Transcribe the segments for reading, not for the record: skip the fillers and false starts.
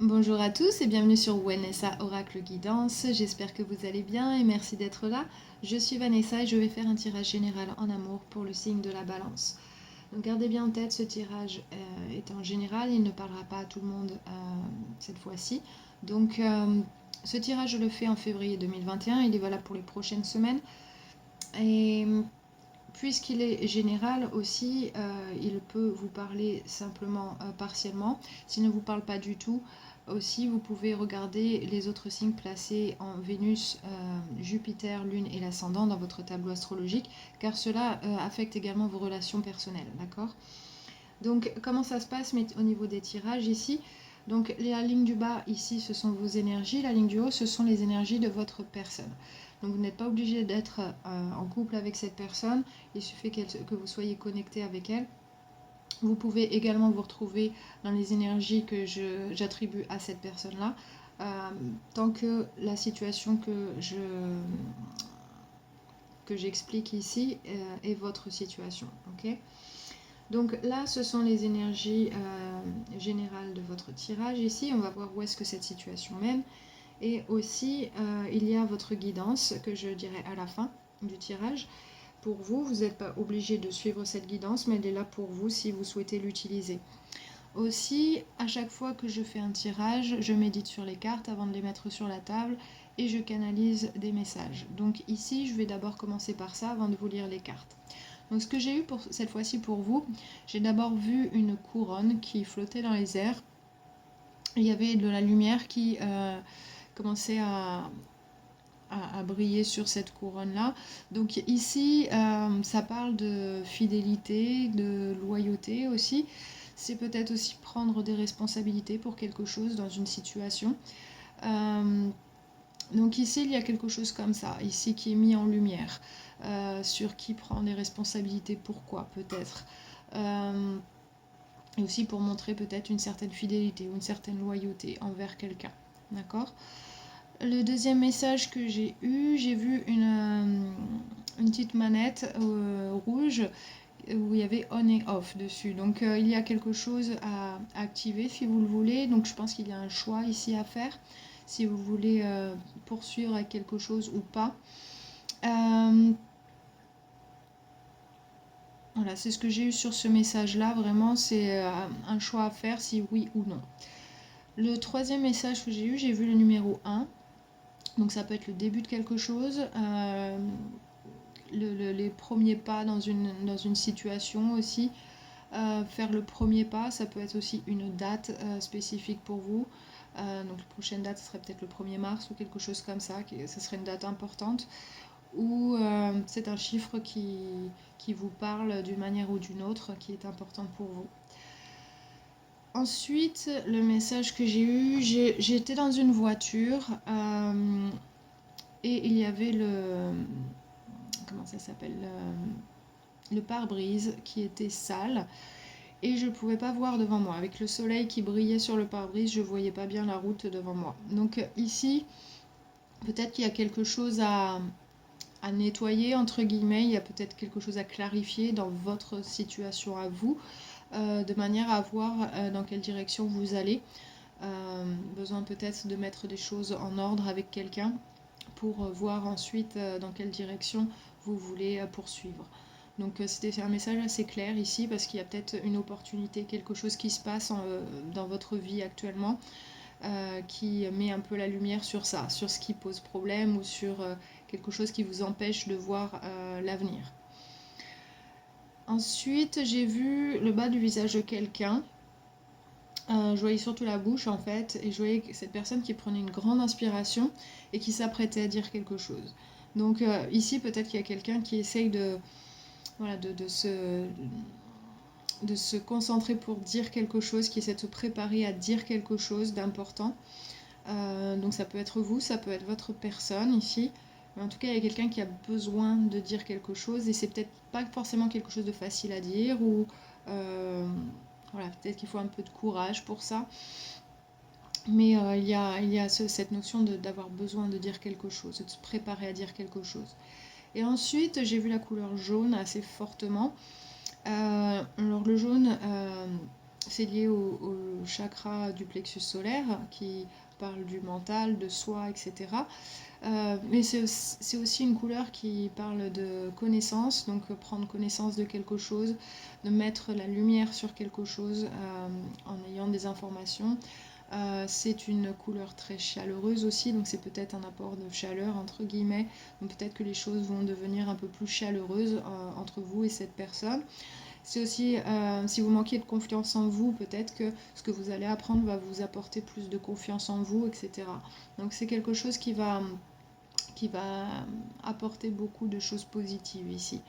Bonjour à tous et bienvenue sur Vanessa Oracle Guidance. J'espère que vous allez bien et merci d'être là. Je suis Vanessa et je vais faire un tirage général en amour pour le signe de la Balance. Donc gardez bien en tête, ce tirage est en général, il ne parlera pas à tout le monde cette fois-ci. Donc ce tirage, je le fais en février 2021, il est valable pour les prochaines semaines. Et puisqu'il est général aussi, il peut vous parler simplement partiellement. S'il ne vous parle pas du tout, aussi vous pouvez regarder les autres signes placés en Vénus, Jupiter, Lune et l'ascendant dans votre tableau astrologique, car cela affecte également vos relations personnelles, d'accord? Donc comment ça se passe au niveau des tirages ici? Donc la ligne du bas ici, ce sont vos énergies, la ligne du haut, ce sont les énergies de votre personne. Donc vous n'êtes pas obligé d'être en couple avec cette personne, il suffit que vous soyez connecté avec elle. Vous pouvez également vous retrouver dans les énergies que j'attribue à cette personne-là, tant que la situation que j'explique ici est votre situation. Ok? Donc là, ce sont les énergies générales de votre tirage. Ici, on va voir où est-ce que cette situation mène. Et aussi, il y a votre guidance que je dirai à la fin du tirage. Pour vous, vous n'êtes pas obligé de suivre cette guidance, mais elle est là pour vous si vous souhaitez l'utiliser. Aussi, à chaque fois que je fais un tirage, je médite sur les cartes avant de les mettre sur la table et je canalise des messages. Donc ici, je vais d'abord commencer par ça avant de vous lire les cartes. Donc ce que j'ai eu pour cette fois-ci pour vous, j'ai d'abord vu une couronne qui flottait dans les airs. Il y avait de la lumière qui commençait à briller sur cette couronne-là. Donc ici, ça parle de fidélité, de loyauté aussi. C'est peut-être aussi prendre des responsabilités pour quelque chose dans une situation. Donc ici, il y a quelque chose comme ça, ici qui est mis en lumière, sur qui prend des responsabilités, pourquoi peut-être. Et aussi pour montrer peut-être une certaine fidélité ou une certaine loyauté envers quelqu'un. D'accord? Le deuxième message que j'ai eu, j'ai vu une petite manette rouge où il y avait on et off dessus. Donc il y a quelque chose à activer si vous le voulez. Donc je pense qu'il y a un choix ici à faire si vous voulez poursuivre avec quelque chose ou pas. Voilà, c'est ce que j'ai eu sur ce message-là. Vraiment, c'est un choix à faire si oui ou non. Le troisième message que j'ai vu le numéro 1. Donc ça peut être le début de quelque chose, les premiers pas dans une situation aussi. Faire le premier pas, ça peut être aussi une date spécifique pour vous. Donc la prochaine date, ce serait peut-être le 1er mars ou quelque chose comme ça, ce serait une date importante. Ou c'est un chiffre qui vous parle d'une manière ou d'une autre, qui est important pour vous. Ensuite, le message que j'ai eu, j'étais dans une voiture et il y avait comment ça s'appelle, le pare-brise qui était sale et je ne pouvais pas voir devant moi. Avec le soleil qui brillait sur le pare-brise, je ne voyais pas bien la route devant moi. Donc ici, peut-être qu'il y a quelque chose à nettoyer, entre guillemets, il y a peut-être quelque chose à clarifier dans votre situation à vous, de manière à voir dans quelle direction vous allez. Besoin peut-être de mettre des choses en ordre avec quelqu'un pour voir ensuite dans quelle direction vous voulez poursuivre. Donc c'était un message assez clair ici parce qu'il y a peut-être une opportunité, quelque chose qui se passe dans votre vie actuellement qui met un peu la lumière sur ça, sur ce qui pose problème ou sur quelque chose qui vous empêche de voir l'avenir. Ensuite, j'ai vu le bas du visage de quelqu'un. Je voyais surtout la bouche en fait, et je voyais cette personne qui prenait une grande inspiration et qui s'apprêtait à dire quelque chose. Donc ici, peut-être qu'il y a quelqu'un qui essaye voilà, de se concentrer pour dire quelque chose, qui essaie de se préparer à dire quelque chose d'important. Donc ça peut être vous, ça peut être votre personne ici. Mais en tout cas, il y a quelqu'un qui a besoin de dire quelque chose et c'est peut-être pas forcément quelque chose de facile à dire ou voilà, peut-être qu'il faut un peu de courage pour ça. Mais il y a cette notion d'avoir besoin de dire quelque chose, de se préparer à dire quelque chose. Et ensuite, j'ai vu la couleur jaune assez fortement. Alors le jaune, c'est lié au chakra du plexus solaire qui parle du mental, de soi, etc. Mais c'est aussi une couleur qui parle de connaissance, donc prendre connaissance de quelque chose, de mettre la lumière sur quelque chose en ayant des informations. C'est une couleur très chaleureuse aussi, donc c'est peut-être un apport de chaleur entre guillemets, donc peut-être que les choses vont devenir un peu plus chaleureuses entre vous et cette personne. C'est aussi, si vous manquez de confiance en vous, peut-être que ce que vous allez apprendre va vous apporter plus de confiance en vous, etc. Donc c'est quelque chose qui va apporter beaucoup de choses positives ici.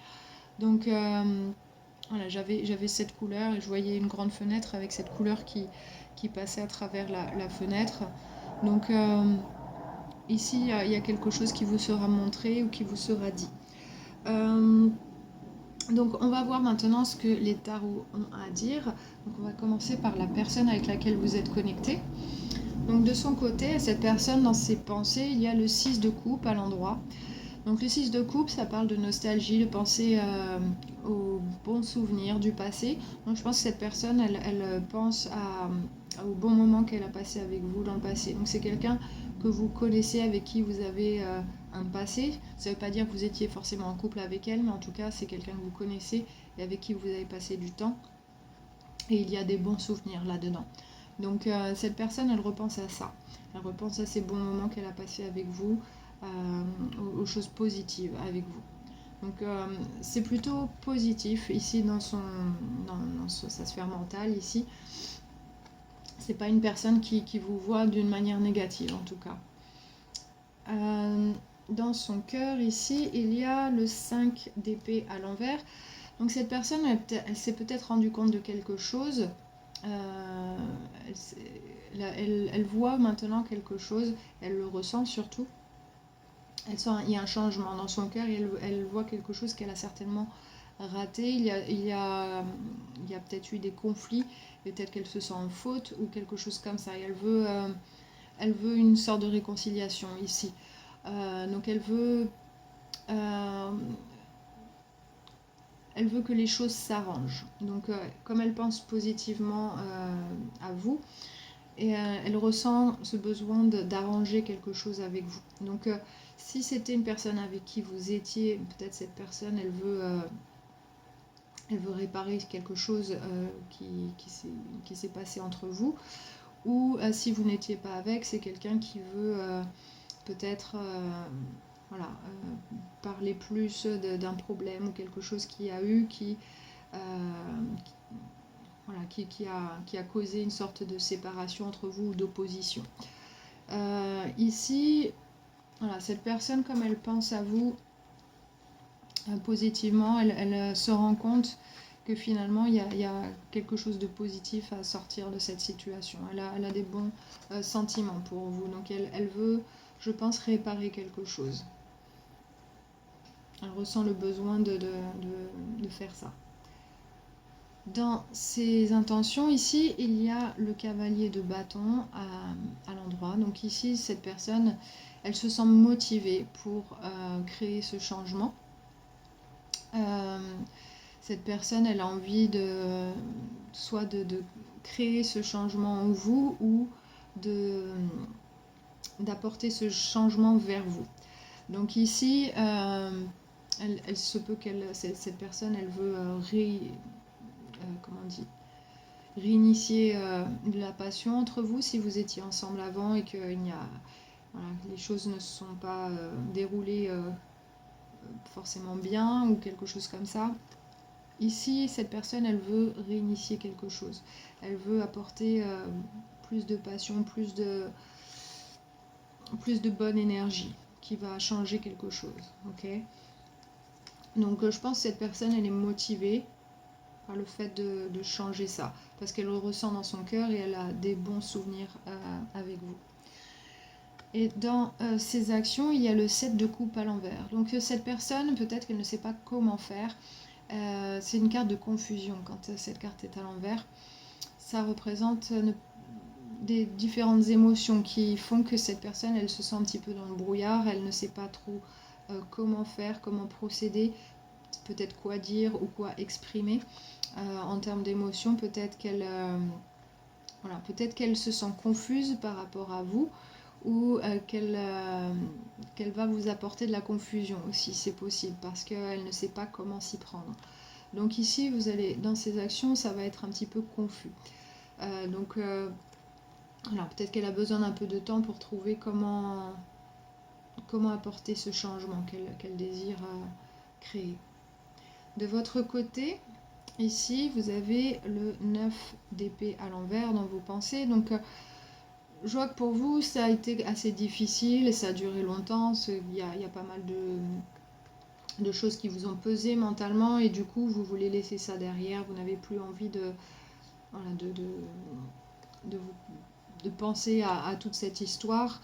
Donc voilà, j'avais cette couleur et je voyais une grande fenêtre avec cette couleur qui passait à travers la fenêtre. Donc ici, il y a quelque chose qui vous sera montré ou qui vous sera dit. Donc on va voir maintenant ce que les tarots ont à dire. Donc on va commencer par la personne avec laquelle vous êtes connecté. Donc de son côté, cette personne, dans ses pensées, il y a le 6 de coupe à l'endroit. Donc le 6 de coupe, ça parle de nostalgie, de penser aux bons souvenirs du passé. Donc je pense que cette personne, elle pense au bon moment qu'elle a passé avec vous dans le passé. Donc c'est quelqu'un que vous connaissez, avec qui vous avez un passé. Ça ne veut pas dire que vous étiez forcément en couple avec elle, mais en tout cas c'est quelqu'un que vous connaissez et avec qui vous avez passé du temps. Et il y a des bons souvenirs là-dedans. Donc cette personne, elle repense à ça. Elle repense à ces bons moments qu'elle a passés avec vous, aux choses positives avec vous. Donc c'est plutôt positif ici dans sa sphère mentale ici. C'est pas une personne qui vous voit d'une manière négative en tout cas. Dans son cœur ici, il y a le 5 d'épée à l'envers. Donc cette personne, elle s'est peut-être rendue compte de quelque chose. Elle voit maintenant quelque chose, elle le ressent surtout. Il y a un changement dans son cœur et elle voit quelque chose qu'elle a certainement raté. Il y a peut-être eu des conflits, peut-être qu'elle se sent en faute ou quelque chose comme ça. Et elle veut une sorte de réconciliation ici. Donc elle veut que les choses s'arrangent. Donc comme elle pense positivement à vous, et elle ressent ce besoin d'arranger quelque chose avec vous. Donc si c'était une personne avec qui vous étiez, peut-être cette personne, elle veut réparer quelque chose qui s'est passé entre vous. Ou si vous n'étiez pas avec, c'est quelqu'un qui veut peut-être parler plus d'un problème ou quelque chose qu'il a eu qui a causé une sorte de séparation entre vous ou d'opposition. Ici, voilà, cette personne, comme elle pense à vous positivement, elle se rend compte que finalement, il y a quelque chose de positif à sortir de cette situation. Elle a des bons sentiments pour vous. Donc, elle veut, je pense, réparer quelque chose. Elle ressent le besoin de faire ça. Dans ses intentions, ici, il y a le cavalier de bâton à l'endroit. Donc ici, cette personne, elle se sent motivée pour créer ce changement. Cette personne, elle a envie soit de créer ce changement en vous ou d'apporter ce changement vers vous. Donc ici, elle se peut cette personne, elle veut réinitier de la passion entre vous si vous étiez ensemble avant et que les choses ne se sont pas déroulées forcément bien ou quelque chose comme ça. Ici, cette personne, elle veut réinitier quelque chose. Elle veut apporter plus de passion, plus de bonne énergie qui va changer quelque chose. Okay. Donc je pense que cette personne, elle est motivée par le fait de changer ça, parce qu'elle le ressent dans son cœur et elle a des bons souvenirs avec vous. Et dans ses actions, il y a le 7 de coupe à l'envers. Donc cette personne, peut-être qu'elle ne sait pas comment faire. C'est une carte de confusion quand cette carte est à l'envers. Ça représente des différentes émotions qui font que cette personne, elle se sent un petit peu dans le brouillard. Elle ne sait pas trop comment faire, comment procéder, peut-être quoi dire ou quoi exprimer. en termes d'émotion, peut-être qu'elle voilà, peut-être qu'elle se sent confuse par rapport à vous, ou qu'elle va vous apporter de la confusion aussi, c'est possible, parce qu'elle ne sait pas comment s'y prendre. Donc ici, vous allez, dans ces actions, ça va être un petit peu confus. Voilà, peut-être qu'elle a besoin d'un peu de temps pour trouver comment apporter ce changement qu'elle désire créer. De votre côté, ici, vous avez le 9 d'épée à l'envers dans vos pensées. Donc, je vois que pour vous, ça a été assez difficile et ça a duré longtemps. Il y a pas mal de choses qui vous ont pesé mentalement et du coup, vous voulez laisser ça derrière. Vous n'avez plus envie voilà, de penser à toute cette histoire.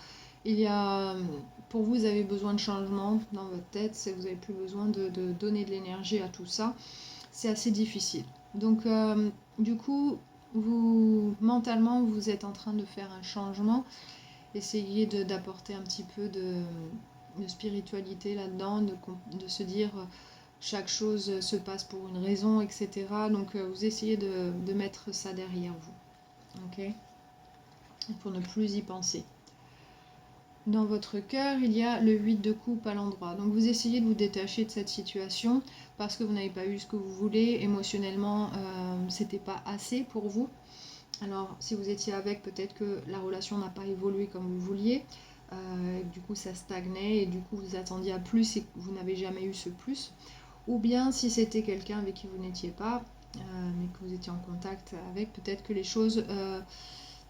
Pour vous, vous avez besoin de changement dans votre tête. Vous n'avez plus besoin de donner de l'énergie à tout ça. C'est assez difficile. Donc, du coup, mentalement, vous êtes en train de faire un changement. Essayez d'apporter un petit peu de spiritualité là-dedans, de se dire chaque chose se passe pour une raison, etc. Donc, vous essayez de mettre ça derrière vous. Ok ? Pour ne plus y penser. Dans votre cœur, il y a le 8 de coupe à l'endroit. Donc vous essayez de vous détacher de cette situation parce que vous n'avez pas eu ce que vous voulez. Émotionnellement, c'était pas assez pour vous. Alors si vous étiez avec, peut-être que la relation n'a pas évolué comme vous vouliez. Du coup, ça stagnait et du coup, vous attendiez à plus et que vous n'avez jamais eu ce plus. Ou bien si c'était quelqu'un avec qui vous n'étiez pas, mais que vous étiez en contact avec, peut-être que les choses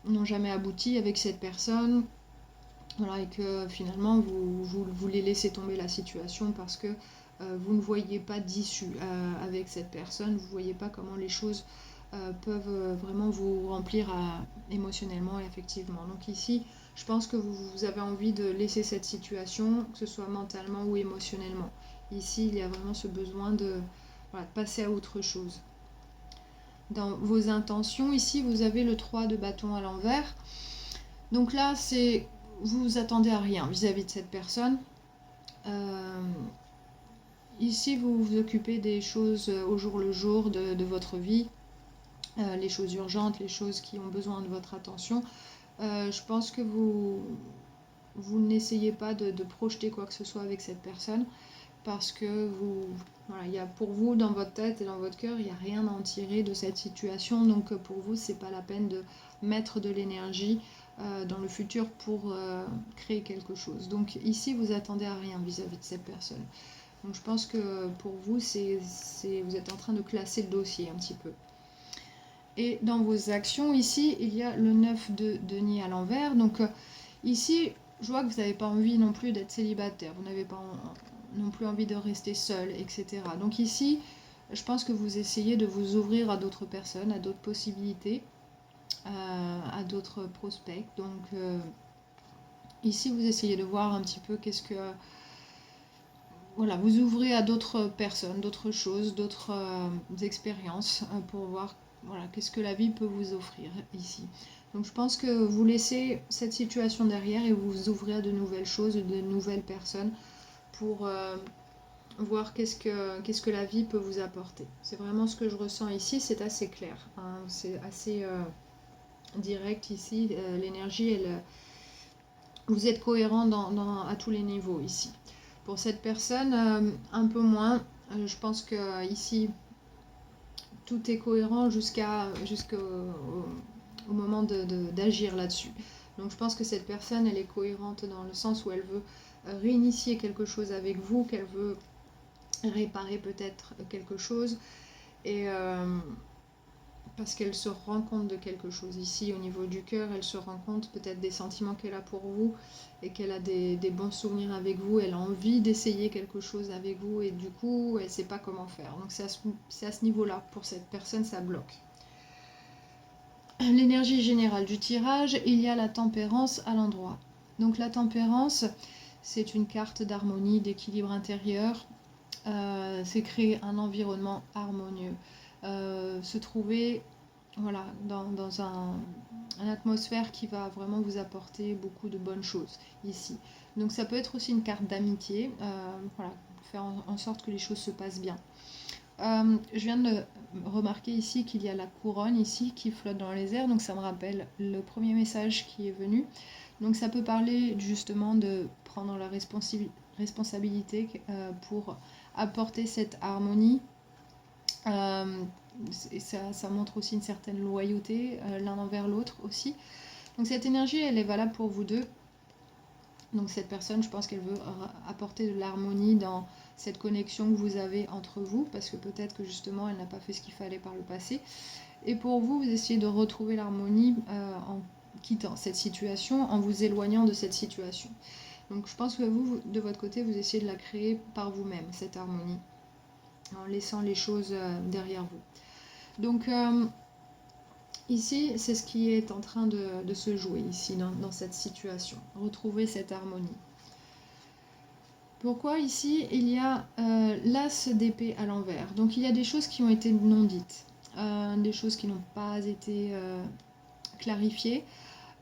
n'ont jamais abouti avec cette personne. Voilà, et que finalement vous voulez laisser tomber la situation parce que vous ne voyez pas d'issue avec cette personne, vous ne voyez pas comment les choses peuvent vraiment vous remplir émotionnellement et affectivement. Donc ici, je pense que vous avez envie de laisser cette situation, que ce soit mentalement ou émotionnellement. Ici, il y a vraiment ce besoin de passer à autre chose. Dans vos intentions, ici, vous avez le 3 de bâton à l'envers. Donc là, vous vous attendez à rien vis-à-vis de cette personne. Ici, vous vous occupez des choses au jour le jour de votre vie, les choses urgentes, les choses qui ont besoin de votre attention. Je pense que vous n'essayez pas de projeter quoi que ce soit avec cette personne parce que pour vous, dans votre tête et dans votre cœur, il n'y a rien à en tirer de cette situation. Donc pour vous, c'est pas la peine de mettre de l'énergie dans le futur pour créer quelque chose. Donc ici, vous attendez à rien vis-à-vis de cette personne. Donc je pense que pour vous, vous êtes en train de classer le dossier un petit peu. Et dans vos actions, ici, il y a le 9 de denier à l'envers. Donc ici, je vois que vous n'avez pas envie non plus d'être célibataire. Vous n'avez pas non plus envie de rester seul, etc. Donc ici, je pense que vous essayez de vous ouvrir à d'autres personnes, à d'autres possibilités, à d'autres prospects. Donc ici, vous essayez de voir un petit peu voilà, vous ouvrez à d'autres personnes, d'autres choses, d'autres expériences pour voir qu'est-ce que la vie peut vous offrir ici. Donc je pense que vous laissez cette situation derrière et vous vous ouvrez à de nouvelles choses, de nouvelles personnes pour voir qu'est-ce que la vie peut vous apporter. C'est vraiment ce que je ressens ici, c'est assez clair, hein, c'est assez direct ici. L'énergie, vous êtes cohérent à tous les niveaux ici. Pour cette personne, un peu moins. Je pense que ici, tout est cohérent jusqu'au moment d'agir là-dessus. Donc je pense que cette personne, elle est cohérente dans le sens où elle veut réinitier quelque chose avec vous, qu'elle veut réparer peut-être quelque chose. Et parce qu'elle se rend compte de quelque chose ici au niveau du cœur, elle se rend compte peut-être des sentiments qu'elle a pour vous et qu'elle a des bons souvenirs avec vous, elle a envie d'essayer quelque chose avec vous et du coup elle ne sait pas comment faire. Donc c'est à ce niveau-là, pour cette personne ça bloque. L'énergie générale du tirage, il y a la tempérance à l'endroit. Donc la tempérance, c'est une carte d'harmonie, d'équilibre intérieur, c'est créer un environnement harmonieux. Se trouver dans une atmosphère qui va vraiment vous apporter beaucoup de bonnes choses ici. Donc ça peut être aussi une carte d'amitié, faire en sorte que les choses se passent bien. Je viens de remarquer ici qu'il y a la couronne ici qui flotte dans les airs, donc ça me rappelle le premier message qui est venu. Donc ça peut parler justement de prendre la responsabilité pour apporter cette harmonie. Et ça montre aussi une certaine loyauté l'un envers l'autre aussi. Donc cette énergie, elle est valable pour vous deux. Donc cette personne, je pense qu'elle veut apporter de l'harmonie dans cette connexion que vous avez entre vous, parce que peut-être que justement elle n'a pas fait ce qu'il fallait par le passé. Et pour vous, vous essayez de retrouver l'harmonie en quittant cette situation, en vous éloignant de cette situation. Donc je pense que vous, de votre côté, vous essayez de la créer par vous-même, cette harmonie, en laissant les choses derrière vous. Donc ici, c'est ce qui est en train de se jouer ici, dans cette situation. Retrouver cette harmonie. Pourquoi ici, il y a l'as d'épée à l'envers. Donc il y a des choses qui ont été non dites, des choses qui n'ont pas été clarifiées.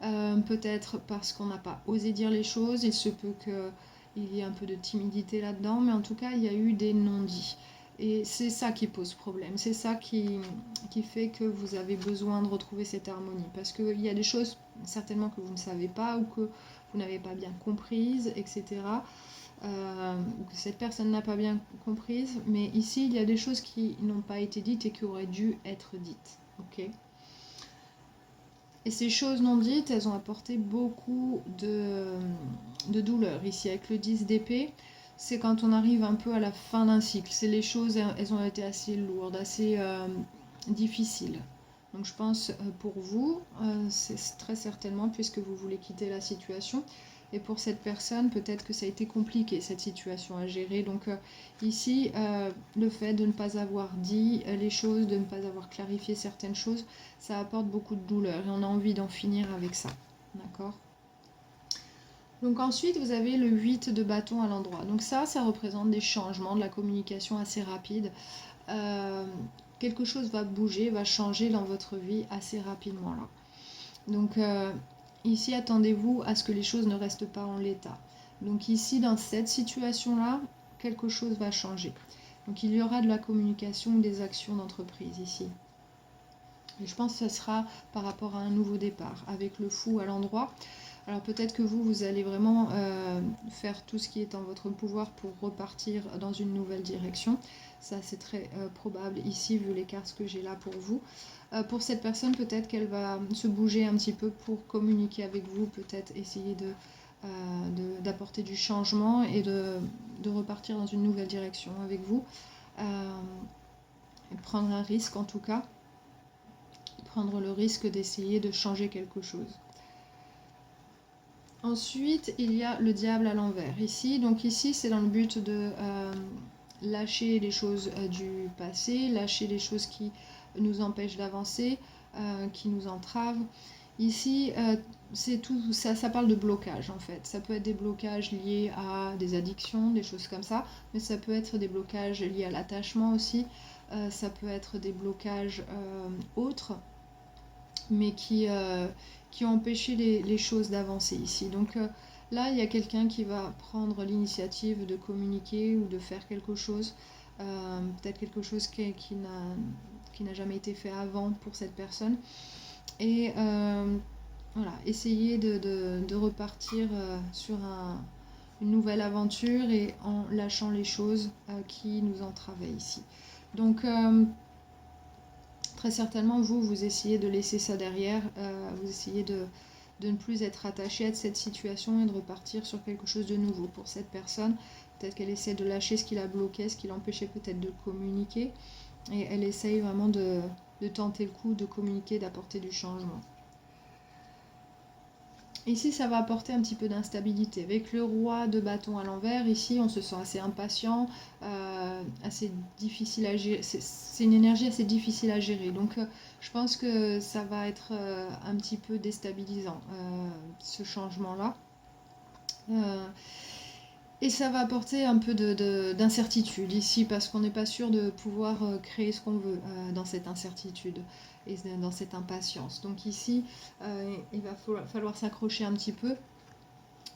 Peut-être parce qu'on n'a pas osé dire les choses, il se peut qu'il y ait un peu de timidité là-dedans, mais en tout cas, il y a eu des non-dits. Et c'est ça qui pose problème, c'est ça qui fait que vous avez besoin de retrouver cette harmonie. Parce qu'il y a des choses certainement que vous ne savez pas ou que vous n'avez pas bien comprises, etc. Ou que cette personne n'a pas bien comprises. Mais ici, il y a des choses qui n'ont pas été dites et qui auraient dû être dites. Ok ? Et ces choses non dites, elles ont apporté beaucoup de douleur. Ici, avec le 10 d'épée, c'est quand on arrive un peu à la fin d'un cycle. C'est les choses, elles ont été assez lourdes, assez difficiles. Donc je pense pour vous, c'est très certainement, puisque vous voulez quitter la situation, et pour cette personne, peut-être que ça a été compliqué, cette situation à gérer. Donc ici, le fait de ne pas avoir dit les choses, de ne pas avoir clarifié certaines choses, ça apporte beaucoup de douleur et on a envie d'en finir avec ça. D'accord ? Donc ensuite, vous avez le 8 de bâton à l'endroit. Donc ça représente des changements, de la communication assez rapide. Quelque chose va bouger, va changer dans votre vie assez rapidement là. Donc ici, attendez-vous à ce que les choses ne restent pas en l'état. Donc ici, dans cette situation-là, quelque chose va changer. Donc il y aura de la communication ou des actions d'entreprise ici. Et je pense que ce sera par rapport à un nouveau départ, avec le fou à l'endroit. Alors peut-être que vous allez vraiment faire tout ce qui est en votre pouvoir pour repartir dans une nouvelle direction. Ça, c'est très probable ici, vu les cartes que j'ai là pour vous. Pour cette personne, peut-être qu'elle va se bouger un petit peu pour communiquer avec vous, peut-être essayer d'apporter du changement et de repartir dans une nouvelle direction avec vous. Prendre un risque en tout cas. Prendre le risque d'essayer de changer quelque chose. Ensuite, il y a le diable à l'envers ici. Donc ici, c'est dans le but de lâcher les choses du passé, lâcher les choses qui nous empêchent d'avancer, qui nous entravent. Ici, c'est tout, ça parle de blocage en fait. Ça peut être des blocages liés à des addictions, des choses comme ça, mais ça peut être des blocages liés à l'attachement aussi. Ça peut être des blocages autres, mais qui ont empêché les choses d'avancer ici. Donc là, il y a quelqu'un qui va prendre l'initiative de communiquer ou de faire quelque chose, peut-être quelque chose qui n'a jamais été fait avant pour cette personne. Et voilà, essayer de repartir sur une nouvelle aventure et en lâchant les choses qui nous entravaient ici. Donc très certainement, vous essayez de laisser ça derrière, vous essayez de ne plus être attaché à cette situation et de repartir sur quelque chose de nouveau pour cette personne. Peut-être qu'elle essaie de lâcher ce qui la bloquait, ce qui l'empêchait peut-être de communiquer, et elle essaye vraiment de tenter le coup, de communiquer, d'apporter du changement. Ici, ça va apporter un petit peu d'instabilité. Avec le roi de bâton à l'envers, ici, on se sent assez impatient, assez difficile à gérer. C'est une énergie assez difficile à gérer. Donc, je pense que ça va être un petit peu déstabilisant, ce changement-là. Et ça va apporter un peu d'incertitude ici, parce qu'on n'est pas sûr de pouvoir créer ce qu'on veut dans cette incertitude et dans cette impatience. Donc ici, il va falloir s'accrocher un petit peu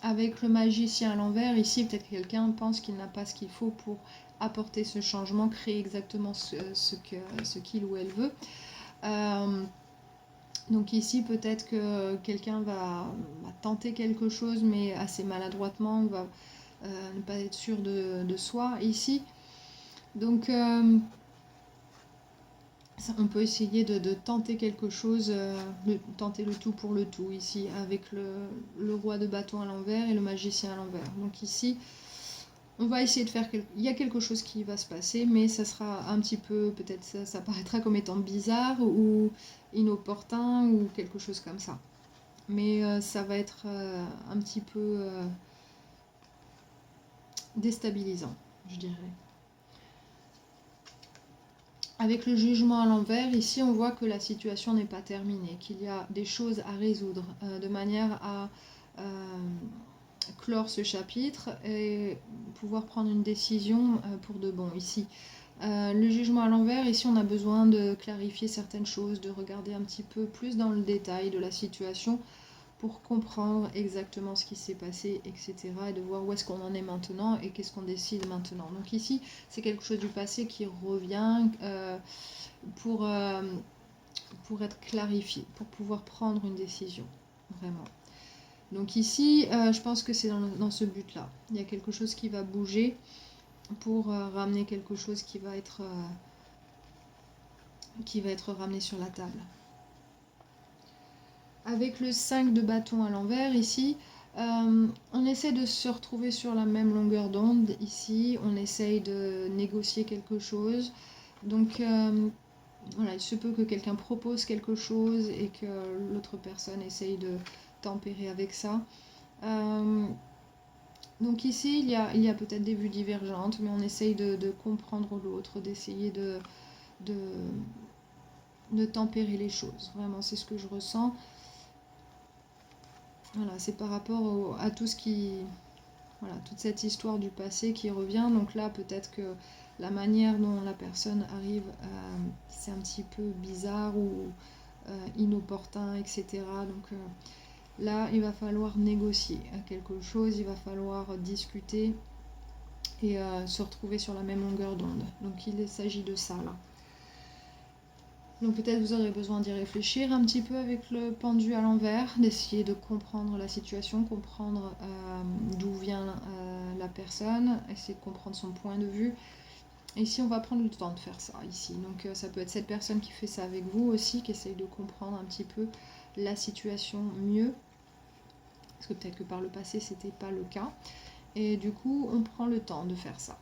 Avec le magicien à l'envers, ici, peut-être que quelqu'un pense qu'il n'a pas ce qu'il faut pour apporter ce changement, créer exactement ce qu'il ou elle veut. Donc ici, peut-être que quelqu'un va tenter quelque chose, mais assez maladroitement, va ne pas être sûr de soi ici. Donc, on peut essayer de tenter quelque chose, tenter le tout pour le tout ici, avec le roi de bâton à l'envers et le magicien à l'envers. Donc ici, on va essayer de faire il y a quelque chose qui va se passer, mais ça sera un petit peu, peut-être ça paraîtra comme étant bizarre ou inopportun ou quelque chose comme ça. Mais ça va être un petit peu déstabilisant, je dirais. Avec le jugement à l'envers, ici on voit que la situation n'est pas terminée, qu'il y a des choses à résoudre de manière à clore ce chapitre et pouvoir prendre une décision pour de bon ici. Le jugement à l'envers, ici on a besoin de clarifier certaines choses, de regarder un petit peu plus dans le détail de la situation pour comprendre exactement ce qui s'est passé, etc. Et de voir où est-ce qu'on en est maintenant et qu'est-ce qu'on décide maintenant. Donc ici, c'est quelque chose du passé qui revient pour être clarifié, pour pouvoir prendre une décision, vraiment. Donc ici, je pense que c'est dans ce but-là. Il y a quelque chose qui va bouger pour ramener quelque chose qui va être ramené sur la table. Avec le 5 de bâton à l'envers, ici, on essaie de se retrouver sur la même longueur d'onde. Ici, on essaye de négocier quelque chose. Donc, voilà, il se peut que quelqu'un propose quelque chose et que l'autre personne essaye de tempérer avec ça. Donc ici, il y a peut-être des vues divergentes, mais on essaye de comprendre l'autre, d'essayer de tempérer les choses. Vraiment, c'est ce que je ressens. Voilà, c'est par rapport à tout ce qui... Voilà, toute cette histoire du passé qui revient. Donc là, peut-être que la manière dont la personne arrive, c'est un petit peu bizarre ou inopportun, etc. Donc là, il va falloir négocier quelque chose, il va falloir discuter et se retrouver sur la même longueur d'onde. Donc il s'agit de ça là. Donc peut-être vous aurez besoin d'y réfléchir un petit peu avec le pendu à l'envers, d'essayer de comprendre la situation, comprendre d'où vient la personne, essayer de comprendre son point de vue. Et ici, on va prendre le temps de faire ça ici. Donc ça peut être cette personne qui fait ça avec vous aussi, qui essaye de comprendre un petit peu la situation mieux. Parce que peut-être que par le passé, c'était pas le cas. Et du coup, on prend le temps de faire ça.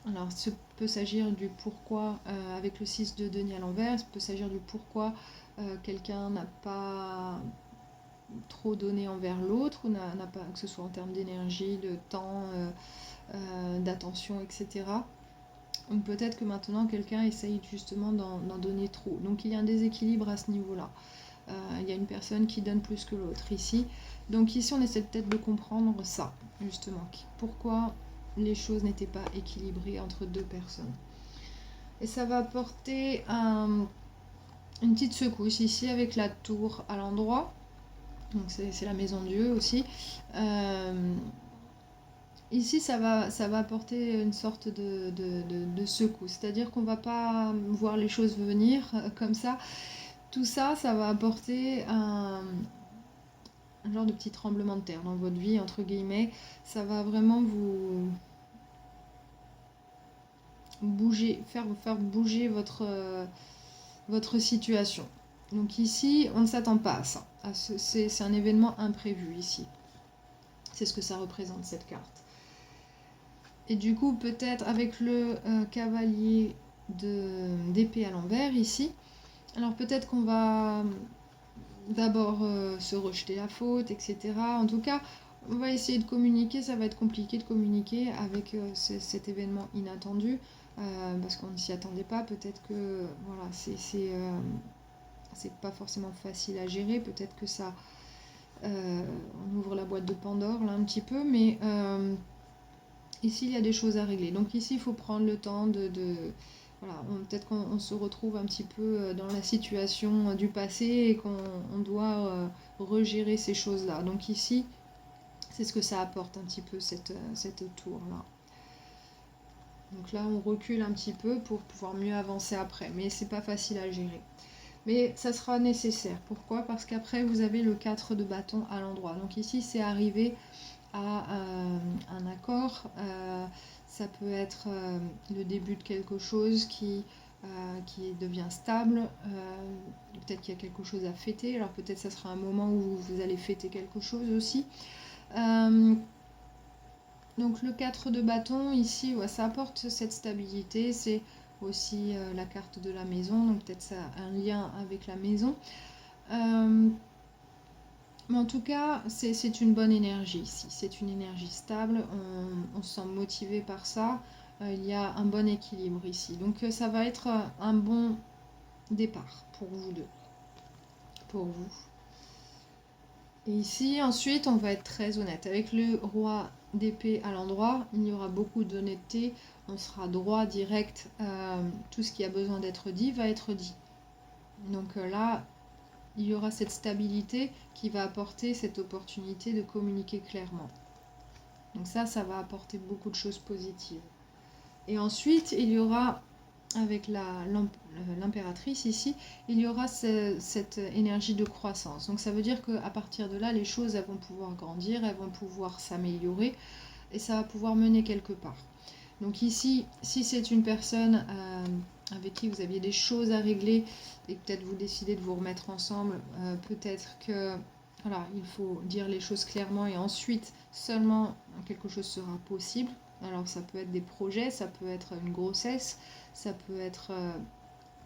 Alors, ça peut s'agir du pourquoi, avec le 6 de denier à l'envers, ça peut s'agir du pourquoi quelqu'un n'a pas trop donné envers l'autre, ou n'a pas, que ce soit en termes d'énergie, de temps, d'attention, etc. Ou peut-être que maintenant quelqu'un essaye justement d'en donner trop. Donc il y a un déséquilibre à ce niveau-là. Il y a une personne qui donne plus que l'autre ici. Donc ici on essaie peut-être de comprendre ça, justement. Pourquoi les choses n'étaient pas équilibrées entre deux personnes. Et ça va apporter une petite secousse ici avec la tour à l'endroit. Donc c'est la maison de Dieu aussi. Ici, ça va apporter une sorte de secousse. C'est-à-dire qu'on ne va pas voir les choses venir comme ça. Tout ça, ça va apporter un genre de petit tremblement de terre dans votre vie, entre guillemets. Ça va vraiment vous bouger, faire bouger votre situation. Donc ici, on ne s'attend pas à ça. C'est un événement imprévu ici. C'est ce que ça représente, cette carte. Et du coup, peut-être avec le cavalier d'épée à l'envers ici, alors peut-être qu'on va d'abord se rejeter la faute, etc. En tout cas, on va essayer de communiquer. Ça va être compliqué de communiquer avec cet événement inattendu parce qu'on ne s'y attendait pas. Peut-être que voilà, c'est pas forcément facile à gérer. Peut-être que ça, on ouvre la boîte de Pandore là un petit peu, mais ici il y a des choses à régler. Donc ici il faut prendre le temps voilà, peut-être qu'on se retrouve un petit peu dans la situation du passé et qu'on doit regérer ces choses-là. Donc ici, c'est ce que ça apporte un petit peu cette tour-là. Donc là, on recule un petit peu pour pouvoir mieux avancer après, mais c'est pas facile à gérer. Mais ça sera nécessaire. Pourquoi? Parce qu'après, vous avez le 4 de bâton à l'endroit. Donc ici, c'est arriver à un accord. Ça peut être le début de quelque chose qui devient stable. Peut-être qu'il y a quelque chose à fêter. Alors peut-être ça sera un moment où vous allez fêter quelque chose aussi. Donc le 4 de bâton, ici, ouais, ça apporte cette stabilité. C'est aussi la carte de la maison. Donc peut-être ça a un lien avec la maison. Mais en tout cas, c'est une bonne énergie ici. C'est une énergie stable. On se sent motivé par ça. Il y a un bon équilibre ici. Donc ça va être un bon départ pour vous deux. Pour vous. Et ici, ensuite, on va être très honnête. Avec le roi d'épée à l'endroit, il y aura beaucoup d'honnêteté. On sera droit, direct. Tout ce qui a besoin d'être dit va être dit. Donc là, il y aura cette stabilité qui va apporter cette opportunité de communiquer clairement. Donc ça va apporter beaucoup de choses positives. Et ensuite, il y aura, avec l'impératrice ici, il y aura cette énergie de croissance. Donc ça veut dire qu'à partir de là, les choses elles vont pouvoir grandir, elles vont pouvoir s'améliorer, et ça va pouvoir mener quelque part. Donc ici, si c'est une personne avec qui vous aviez des choses à régler, et peut-être vous décidez de vous remettre ensemble, peut-être que voilà, il faut dire les choses clairement et ensuite seulement quelque chose sera possible. Alors ça peut être des projets, ça peut être une grossesse, ça peut être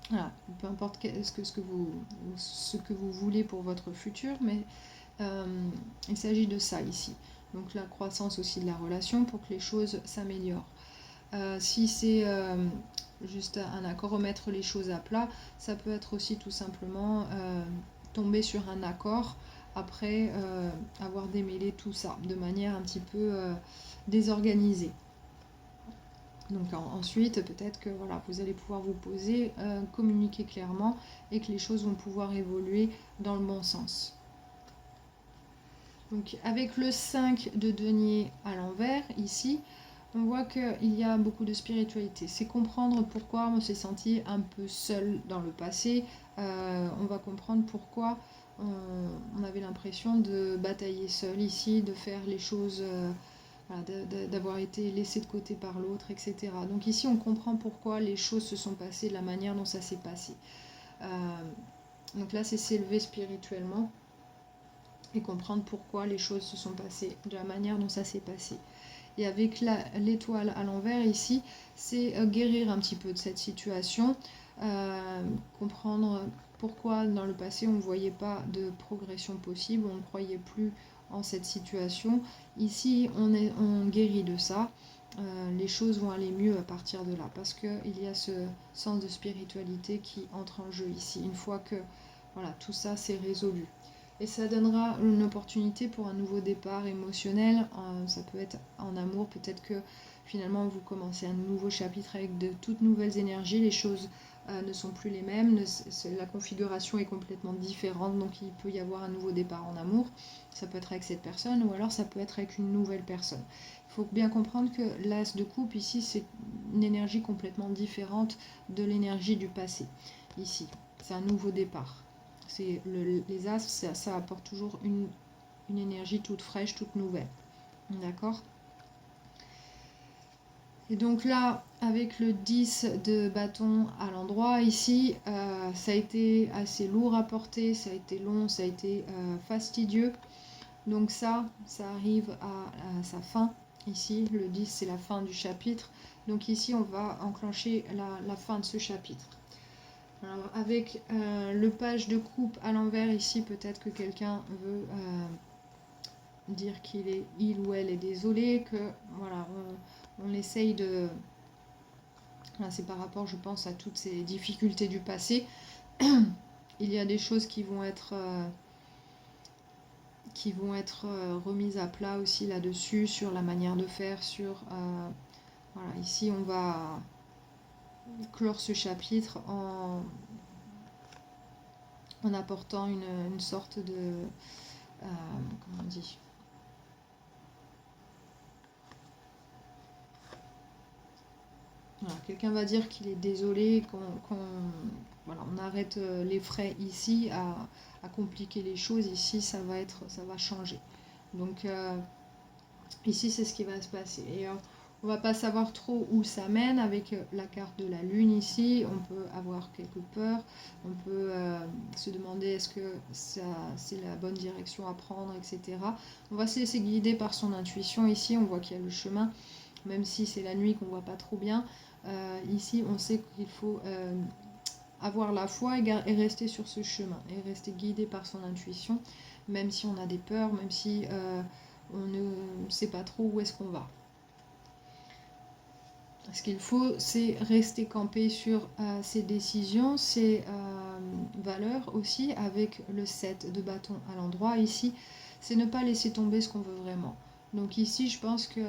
voilà, peu importe ce que vous voulez pour votre futur, mais il s'agit de ça ici. Donc la croissance aussi de la relation pour que les choses s'améliorent. Si c'est juste un accord, remettre les choses à plat, ça peut être aussi tout simplement tomber sur un accord après avoir démêlé tout ça de manière un petit peu désorganisée. Donc ensuite, peut-être que voilà, vous allez pouvoir vous poser, communiquer clairement et que les choses vont pouvoir évoluer dans le bon sens. Donc avec le 5 de denier à l'envers, ici, on voit qu'il y a beaucoup de spiritualité. C'est comprendre pourquoi on s'est senti un peu seul dans le passé. On va comprendre pourquoi on avait l'impression de batailler seul ici, de faire les choses, voilà, d'avoir été laissé de côté par l'autre, etc. Donc ici, on comprend pourquoi les choses se sont passées de la manière dont ça s'est passé. Donc là, c'est s'élever spirituellement et comprendre pourquoi les choses se sont passées de la manière dont ça s'est passé. Et avec l'étoile à l'envers ici, c'est guérir un petit peu de cette situation, comprendre pourquoi dans le passé on ne voyait pas de progression possible, on ne croyait plus en cette situation. Ici, on guérit de ça. Les choses vont aller mieux à partir de là, parce qu'il y a ce sens de spiritualité qui entre en jeu ici, une fois que voilà, tout ça c'est résolu. Et ça donnera une opportunité pour un nouveau départ émotionnel. Ça peut être en amour, peut-être que finalement vous commencez un nouveau chapitre avec de toutes nouvelles énergies. Les choses ne sont plus les mêmes, la configuration est complètement différente, donc il peut y avoir un nouveau départ en amour. Ça peut être avec cette personne ou alors ça peut être avec une nouvelle personne. Il faut bien comprendre que l'as de coupe ici, c'est une énergie complètement différente de l'énergie du passé. Ici, c'est un nouveau départ. Les as, ça apporte toujours une énergie toute fraîche, toute nouvelle. D'accord? Et donc là, avec le 10 de bâton à l'endroit, ici, ça a été assez lourd à porter, ça a été long, ça a été fastidieux. Donc ça arrive à sa fin. Ici, le 10, c'est la fin du chapitre. Donc ici, on va enclencher la fin de ce chapitre. Alors, avec le page de coupe à l'envers ici, peut-être que quelqu'un veut dire il ou elle est désolé, que voilà, on essaye de... Là, c'est par rapport, je pense, à toutes ces difficultés du passé. Il y a des choses qui vont être remises à plat aussi là-dessus, sur la manière de faire, sur... voilà, ici, on va clore ce chapitre en apportant une sorte de... comment on dit? Voilà, quelqu'un va dire qu'il est désolé, voilà, on arrête les frais ici à compliquer les choses. Ici, ça va changer. Donc ici, c'est ce qui va se passer. Et on va pas savoir trop où ça mène avec la carte de la lune ici. On peut avoir quelques peurs. On peut se demander est-ce que c'est la bonne direction à prendre, etc. On va se laisser guider par son intuition. Ici, on voit qu'il y a le chemin, même si c'est la nuit qu'on voit pas trop bien. Ici, on sait qu'il faut avoir la foi et rester sur ce chemin et rester guidé par son intuition, même si on a des peurs, même si on ne sait pas trop où est-ce qu'on va. Ce qu'il faut, c'est rester campé sur ses décisions, ses valeurs aussi, avec le 7 de bâton à l'endroit. Ici, c'est ne pas laisser tomber ce qu'on veut vraiment. Donc ici, je pense que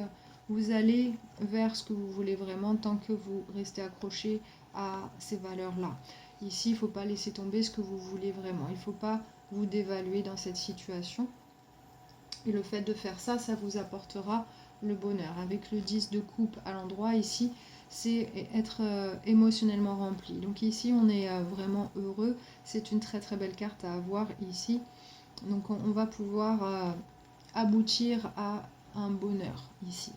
vous allez vers ce que vous voulez vraiment tant que vous restez accroché à ces valeurs-là. Ici, il ne faut pas laisser tomber ce que vous voulez vraiment. Il ne faut pas vous dévaluer dans cette situation. Et le fait de faire ça, ça vous apportera le bonheur. Avec le 10 de coupe à l'endroit ici, c'est être émotionnellement rempli. Donc ici, on est vraiment heureux. C'est une très très belle carte à avoir ici. Donc on va pouvoir aboutir à un bonheur ici.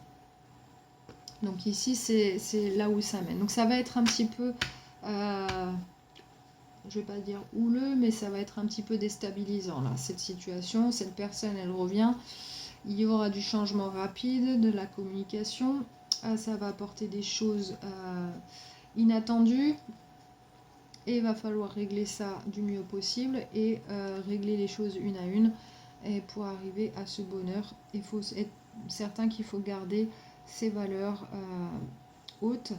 Donc ici, c'est là où ça mène. Donc ça va être un petit peu, je vais pas dire houleux, mais ça va être un petit peu déstabilisant là, cette situation. Cette personne, elle revient. Il y aura du changement rapide, de la communication. Ça va apporter des choses inattendues. Et il va falloir régler ça du mieux possible et régler les choses une à une et pour arriver à ce bonheur. Il faut être certain qu'il faut garder ses valeurs hautes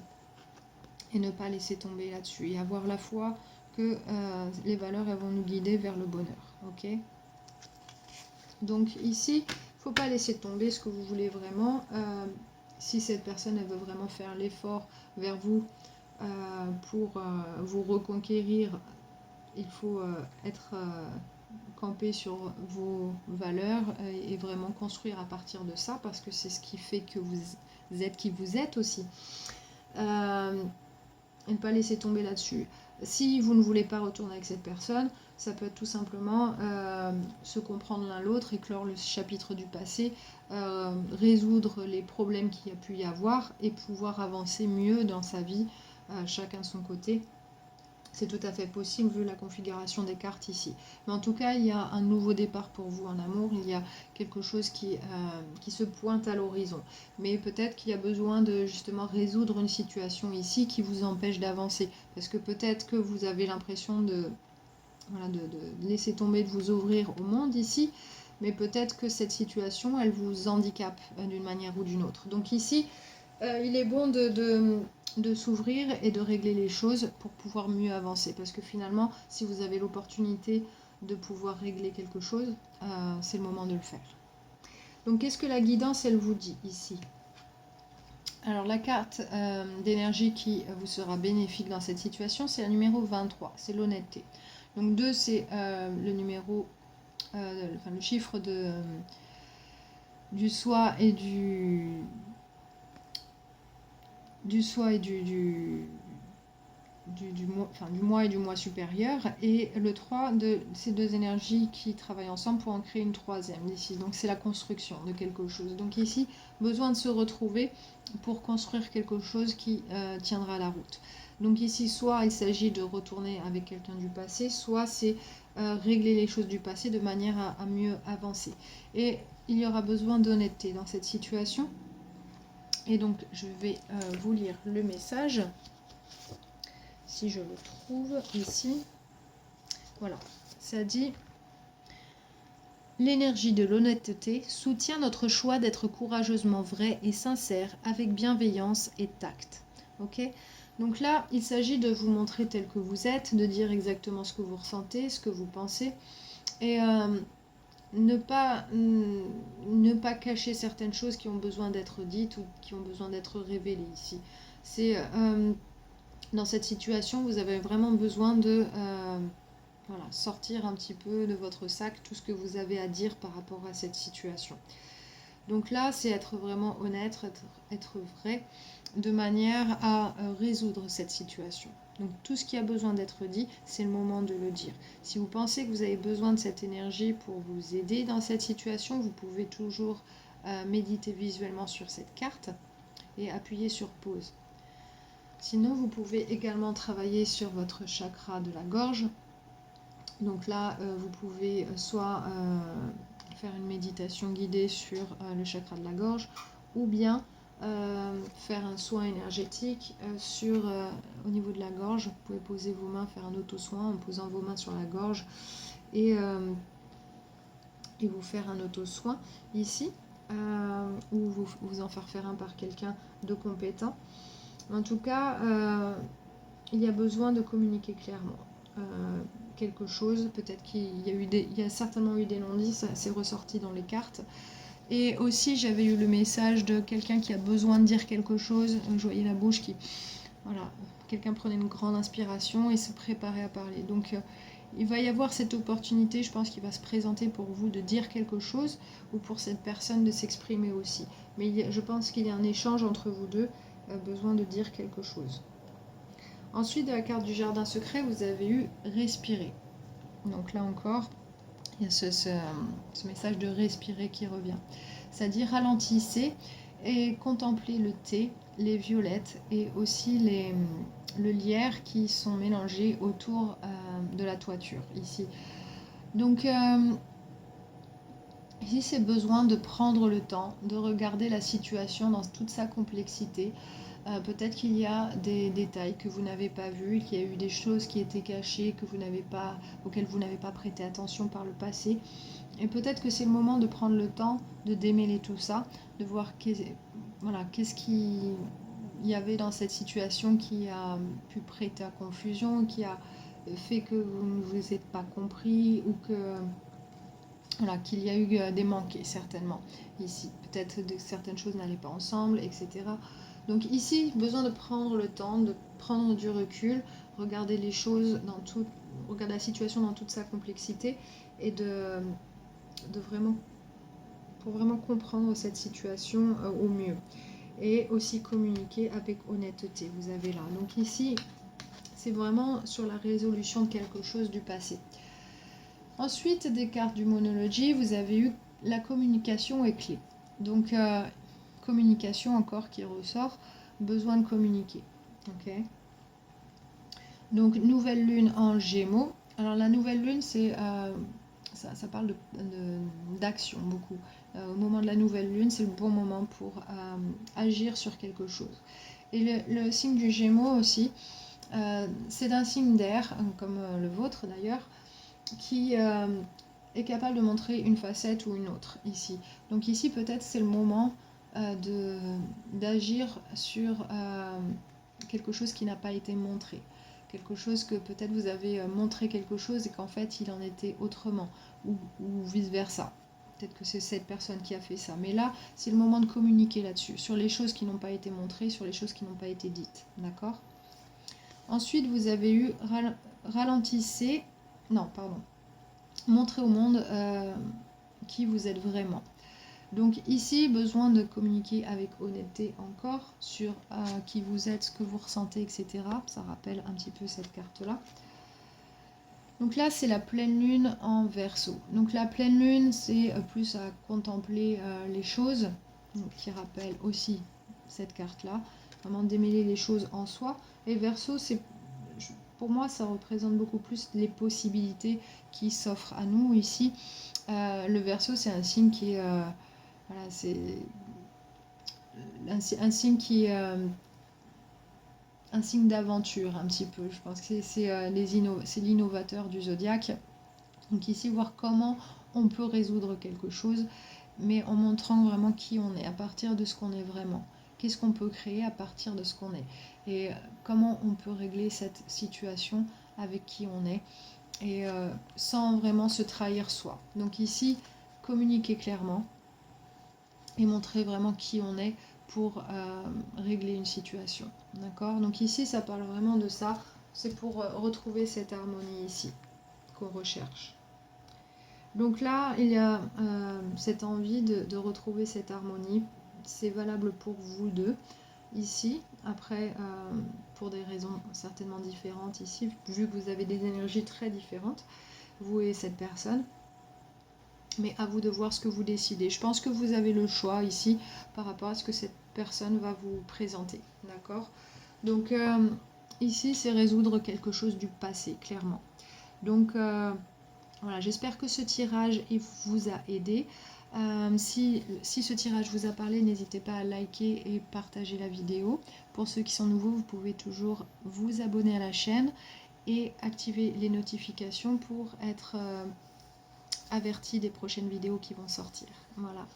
et ne pas laisser tomber là-dessus. Et avoir la foi que les valeurs elles vont nous guider vers le bonheur. Ok ? Donc ici, il ne faut pas laisser tomber ce que vous voulez vraiment. Si cette personne elle veut vraiment faire l'effort vers vous pour vous reconquérir, il faut être campé sur vos valeurs et vraiment construire à partir de ça parce que c'est ce qui fait que vous êtes qui vous êtes aussi. Et ne pas laisser tomber là-dessus. Si vous ne voulez pas retourner avec cette personne, ça peut être tout simplement se comprendre l'un l'autre, éclore le chapitre du passé, résoudre les problèmes qu'il y a pu y avoir et pouvoir avancer mieux dans sa vie, chacun de son côté. C'est tout à fait possible vu la configuration des cartes ici. Mais en tout cas, il y a un nouveau départ pour vous en amour. Il y a quelque chose qui se pointe à l'horizon. Mais peut-être qu'il y a besoin de justement résoudre une situation ici qui vous empêche d'avancer. Parce que peut-être que vous avez l'impression de laisser tomber, de vous ouvrir au monde ici. Mais peut-être que cette situation, elle vous handicape d'une manière ou d'une autre. Donc ici, il est bon de s'ouvrir et de régler les choses pour pouvoir mieux avancer. Parce que finalement, si vous avez l'opportunité de pouvoir régler quelque chose, c'est le moment de le faire. Donc qu'est-ce que la guidance, elle vous dit ici? Alors la carte d'énergie qui vous sera bénéfique dans cette situation, c'est la numéro 23, c'est l'honnêteté. Donc 2, c'est le numéro, le chiffre du soi et du soi et du mois et du mois supérieur, et le 3 de ces deux énergies qui travaillent ensemble pour en créer une troisième ici. Donc c'est la construction de quelque chose. Donc ici, besoin de se retrouver pour construire quelque chose qui tiendra la route. Donc ici, soit il s'agit de retourner avec quelqu'un du passé, soit c'est régler les choses du passé de manière à mieux avancer. Et il y aura besoin d'honnêteté dans cette situation. Et donc je vais vous lire le message. Si je le trouve ici, voilà, ça dit: l'énergie de l'honnêteté soutient notre choix d'être courageusement vrai et sincère avec bienveillance et tact. Ok ? Donc là, il s'agit de vous montrer tel que vous êtes, de dire exactement ce que vous ressentez, ce que vous pensez, et ne pas cacher certaines choses qui ont besoin d'être dites ou qui ont besoin d'être révélées ici. C'est dans cette situation, vous avez vraiment besoin de voilà, sortir un petit peu de votre sac tout ce que vous avez à dire par rapport à cette situation. Donc là, c'est être vraiment honnête, être vrai, de manière à résoudre cette situation. Donc tout ce qui a besoin d'être dit, c'est le moment de le dire. Si vous pensez que vous avez besoin de cette énergie pour vous aider dans cette situation, vous pouvez toujours méditer visuellement sur cette carte et appuyer sur pause. Sinon, vous pouvez également travailler sur votre chakra de la gorge. Donc là, vous pouvez soit faire une méditation guidée sur le chakra de la gorge, ou bien faire un soin énergétique au niveau de la gorge. Vous pouvez poser vos mains, faire un auto-soin en posant vos mains sur la gorge et vous faire un auto-soin ici, ou vous en faire un par quelqu'un de compétent. En tout cas, il y a besoin de communiquer clairement. Quelque chose, peut-être il y a certainement eu des non-dits, ça s'est ressorti dans les cartes. Et aussi, j'avais eu le message de quelqu'un qui a besoin de dire quelque chose. Je voyais la bouche qui... Voilà, quelqu'un prenait une grande inspiration et se préparait à parler. Donc, il va y avoir cette opportunité, je pense, qui va se présenter pour vous de dire quelque chose ou pour cette personne de s'exprimer aussi. Mais je pense qu'il y a un échange entre vous deux, besoin de dire quelque chose. Ensuite, de la carte du jardin secret, vous avez eu respirer. Donc là encore, il y a ce message de respirer qui revient. C'est-à-dire ralentissez et contemplez le thé, les violettes et aussi le lierre qui sont mélangés autour de la toiture ici. Donc ici, c'est besoin de prendre le temps, de regarder la situation dans toute sa complexité. Peut-être qu'il y a des détails que vous n'avez pas vus, qu'il y a eu des choses qui étaient cachées, auxquelles vous n'avez pas prêté attention par le passé. Et peut-être que c'est le moment de prendre le temps de démêler tout ça, de voir qu'est-ce qu'il y avait dans cette situation qui a pu prêter à confusion, qui a fait que vous ne vous êtes pas compris ou qu'il y a eu des manqués certainement ici. Peut-être que certaines choses n'allaient pas ensemble, etc. Donc ici, besoin de prendre le temps, de prendre du recul, regarder les choses regarder la situation dans toute sa complexité et pour vraiment comprendre cette situation au mieux. Et aussi communiquer avec honnêteté, vous avez là. Donc ici, c'est vraiment sur la résolution de quelque chose du passé. Ensuite, des cartes du Monology, vous avez eu la communication est clé. Donc, communication encore qui ressort, besoin de communiquer. Ok. Donc, nouvelle lune en Gémeaux. Alors, la nouvelle lune, ça parle d'action beaucoup. Au moment de la nouvelle lune, c'est le bon moment pour agir sur quelque chose. Et le signe du Gémeaux aussi, c'est un signe d'air, comme le vôtre d'ailleurs, qui est capable de montrer une facette ou une autre ici. Donc ici, peut-être, c'est le moment d'agir sur quelque chose qui n'a pas été montré. Quelque chose que peut-être vous avez montré quelque chose et qu'en fait, il en était autrement, ou vice-versa. Peut-être que c'est cette personne qui a fait ça. Mais là, c'est le moment de communiquer là-dessus, sur les choses qui n'ont pas été montrées, sur les choses qui n'ont pas été dites. D'accord ? Ensuite, vous avez eu ralentissez... Non, pardon. Montrer au monde qui vous êtes vraiment. Donc ici, besoin de communiquer avec honnêteté encore sur qui vous êtes, ce que vous ressentez, etc. Ça rappelle un petit peu cette carte-là. Donc là, c'est la pleine lune en Verseau. Donc la pleine lune, c'est plus à contempler les choses, donc, qui rappelle aussi cette carte-là. Vraiment démêler les choses en soi. Et Verseau, pour moi, ça représente beaucoup plus les possibilités qui s'offrent à nous ici. Le Verseau, c'est un signe qui est... voilà, c'est un signe qui est... un signe d'aventure, un petit peu. Je pense que c'est l'innovateur du zodiaque. Donc ici, voir comment on peut résoudre quelque chose, mais en montrant vraiment qui on est, à partir de ce qu'on est vraiment. Qu'est-ce qu'on peut créer à partir de ce qu'on est. Et comment on peut régler cette situation avec qui on est. Et sans vraiment se trahir soi. Donc ici, communiquer clairement et montrer vraiment qui on est pour régler une situation. D'accord? Donc ici, ça parle vraiment de ça. C'est pour retrouver cette harmonie ici qu'on recherche. Donc là, il y a cette envie de retrouver cette harmonie. C'est valable pour vous deux ici. Après, pour des raisons certainement différentes ici, vu que vous avez des énergies très différentes, vous et cette personne. Mais à vous de voir ce que vous décidez. Je pense que vous avez le choix ici par rapport à ce que cette personne va vous présenter. D'accord? Donc ici, c'est résoudre quelque chose du passé, clairement. Donc voilà, j'espère que ce tirage vous a aidé. Si ce tirage vous a parlé, n'hésitez pas à liker et partager la vidéo. Pour ceux qui sont nouveaux, vous pouvez toujours vous abonner à la chaîne et activer les notifications pour être averti des prochaines vidéos qui vont sortir. Voilà.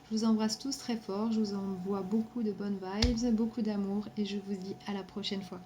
Je vous embrasse tous très fort, je vous envoie beaucoup de bonnes vibes, beaucoup d'amour et je vous dis à la prochaine fois.